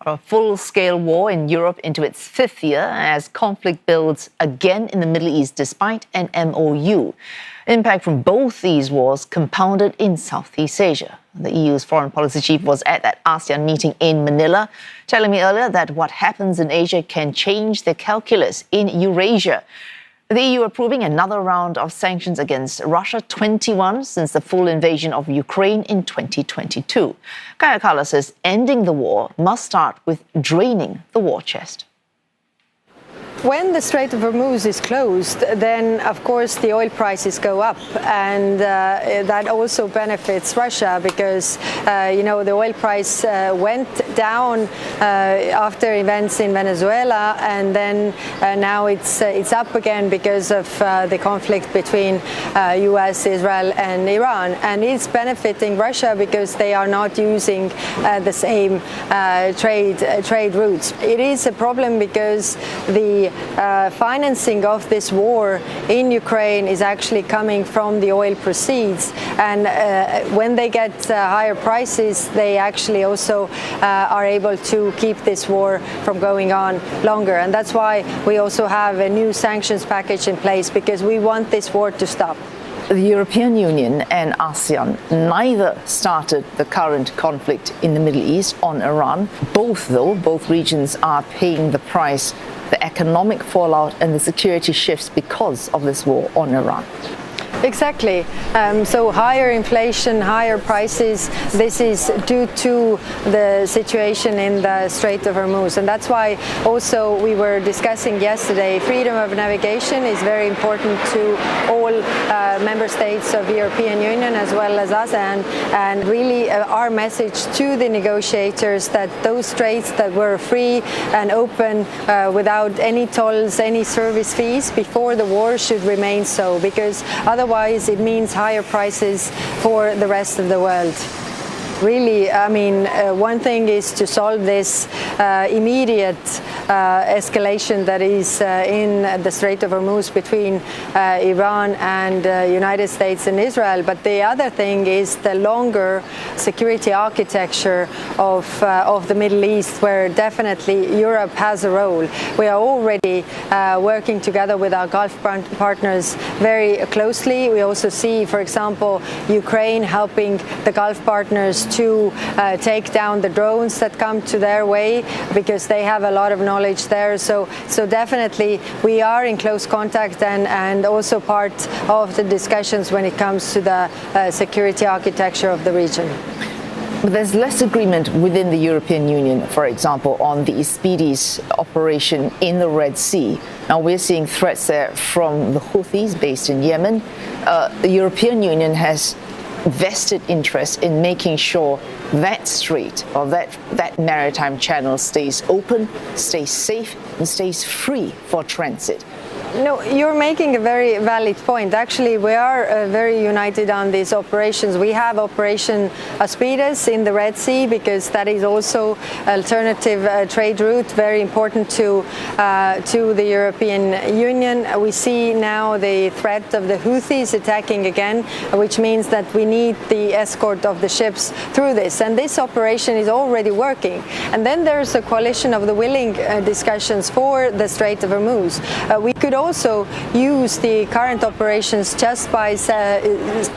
A full-scale war in Europe into its fifth year as conflict builds again in the Middle East despite an MOU. Impact from both these wars compounded in Southeast Asia. The EU's foreign policy chief was at that ASEAN meeting in Manila, telling me earlier that what happens in Asia can change the calculus in Eurasia. The EU approving another round of sanctions against Russia, 21 since the full invasion of Ukraine in 2022. Kallas says ending the war must start with draining the war chest. When the Strait of Hormuz is closed, then, of course, the oil prices go up. And that also benefits Russia because, the oil price went down after events in Venezuela. And then now it's up again because of the conflict between U.S., Israel and Iran. And it's benefiting Russia because they are not using the same trade routes. It is a problem because the financing of this war in Ukraine is actually coming from the oil proceeds, and when they get higher prices, they actually also are able to keep this war from going on longer. And that's why we also have a new sanctions package in place, because we want this war to stop. The European Union and ASEAN neither started the current conflict in the Middle East on Iran. Both regions are paying the price, the economic fallout and the security shifts because of this war on Iran. Exactly. So higher inflation, higher prices, this is due to the situation in the Strait of Hormuz. And that's why also we were discussing yesterday, freedom of navigation is very important to all member states of the European Union as well as ASEAN. And really our message to the negotiators that those straits that were free and open without any tolls, any service fees before the war should remain so, because otherwise it means higher prices for the rest of the world. Really, one thing is to solve this immediate escalation that is in the Strait of Hormuz between Iran and United States and Israel. But the other thing is the longer security architecture of the Middle East, where definitely Europe has a role. We are already working together with our Gulf partners very closely. We also see, for example, Ukraine helping the Gulf partners to take down the drones that come to their way, because they have a lot of knowledge there. So definitely we are in close contact and also part of the discussions when it comes to the security architecture of the region. But there's less agreement within the European Union, for example, on the Spiedi's operation in the Red Sea. Now we're seeing threats there from the Houthis based in Yemen. The European Union has vested interest in making sure that strait or that maritime channel stays open, stays safe and stays free for transit. No, you're making a very valid point. Actually, we are very united on these operations. We have Operation Spiedi's in the Red Sea because that is also alternative trade route, very important to the European Union. We see now the threat of the Houthis attacking again, which means that we need the escort of the ships through this. And this operation is already working. And then there's a coalition of the willing discussions for the Strait of Hormuz. We could also use the current operations just by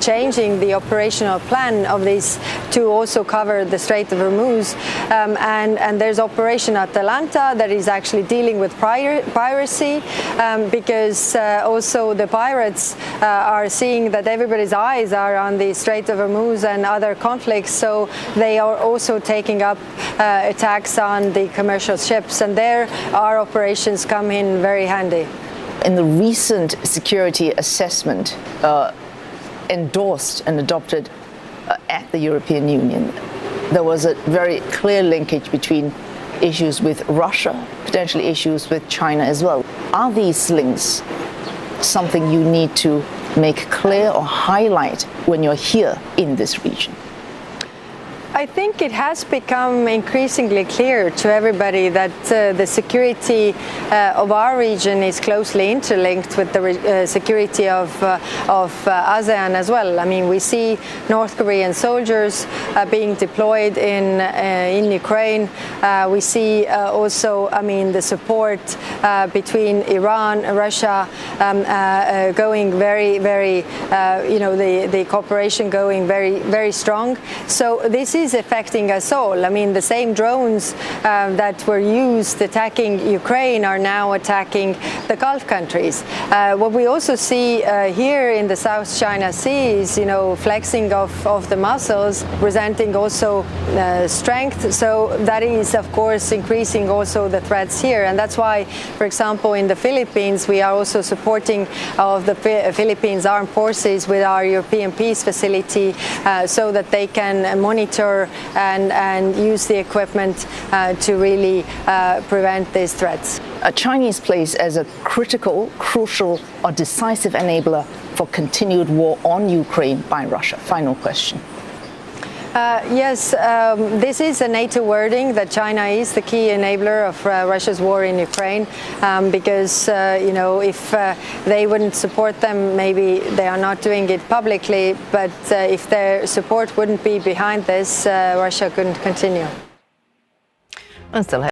changing the operational plan of this to also cover the Strait of Hormuz. And there's Operation Atalanta that is actually dealing with piracy because also the pirates are seeing that everybody's eyes are on the Strait of Hormuz and other conflicts. So they are also taking up attacks on the commercial ships, and there our operations come in very handy. In the recent security assessment endorsed and adopted at the European Union, there was a very clear linkage between issues with Russia, potentially issues with China as well. Are these links something you need to make clear or highlight when you're here in this region? I think it has become increasingly clear to everybody that the security of our region is closely interlinked with the security of ASEAN as well. I mean, we see North Korean soldiers being deployed in Ukraine. We see also, I mean, the support between Iran, Russia going very, the cooperation going very, very strong. So this is affecting us all. I mean, the same drones that were used attacking Ukraine are now attacking the Gulf countries. What we also see here in the South China Sea is, flexing of the muscles, presenting also strength. So that is, of course, increasing also the threats here. And that's why, for example, in the Philippines, we are also supporting of the Philippines Armed Forces with our European Peace Facility so that they can monitor and use the equipment to really prevent these threats. Chinese place as a critical, crucial or decisive enabler for continued war on Ukraine by Russia. Final question. Yes, this is a NATO wording that China is the key enabler of Russia's war in Ukraine because, if they wouldn't support them, maybe they are not doing it publicly, but if their support wouldn't be behind this, Russia couldn't continue.